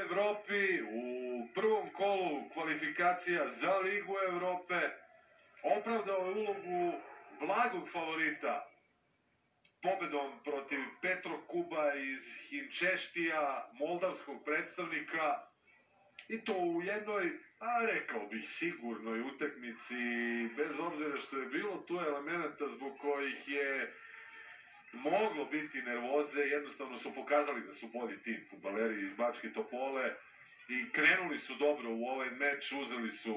Evropi u prvom kolu kvalifikacija za Ligu Evrope opravdao je ulogu blagog favorita pobedom protiv Petrokuba iz Hinčeštija, moldavskog predstavnika, i to u jednoj, rekao bih, sigurnoj utakmici, bez obzira što je bilo tu elemenata zbog kojih je moglo biti nervoze. Jednostavno su pokazali da su bolji tim fudbaleri iz Bačke Topole i krenuli su dobro u ovaj meč, uzeli su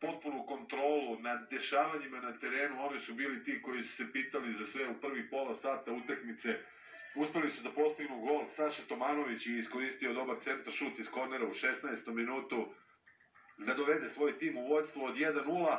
potpunu kontrolu nad dešavanjima na terenu. Oni su bili ti koji su se pitali za sve u prvi pola sata utakmice. Uspeli su da postignu gol. Saša Tomanović je iskoristio dobar centar šut iz kornera u 16. minutu da dovede svoj tim u vođstvo od 1-0.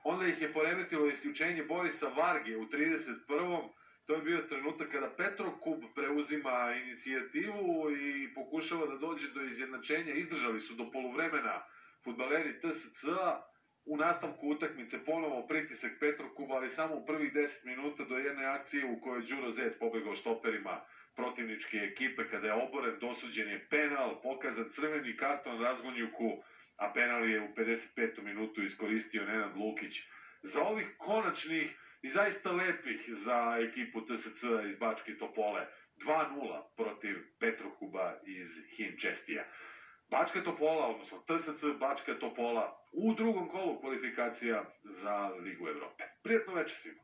Onda ih je poremetilo isključenje Borisa Varge u 31. To je bio trenutak kada Petrokub preuzima inicijativu i pokušava da dođe do izjednačenja. Izdržali su do poluvremena fudbaleri TSC-a. U nastavku utakmice ponovo pritisak Petrokuba, ali samo u prvih 10 minuta do jedne akcije u kojoj je Đuro Zec pobegao štoperima protivničke ekipe. Kada je oboren, dosuđen je penal, pokazan crveni karton Razgonjuku, a penal je u 55. minutu iskoristio Nenad Lukić. Za ovih konačnih i zaista lepih za ekipu TSC-a iz Bačke Topole 2-0 protiv Petrokuba iz Hinčestija. Bačka Topola, odnosno TSC Bačka Topola u drugom kolu kvalifikacija za Ligu Evrope. Prijatno večer svima.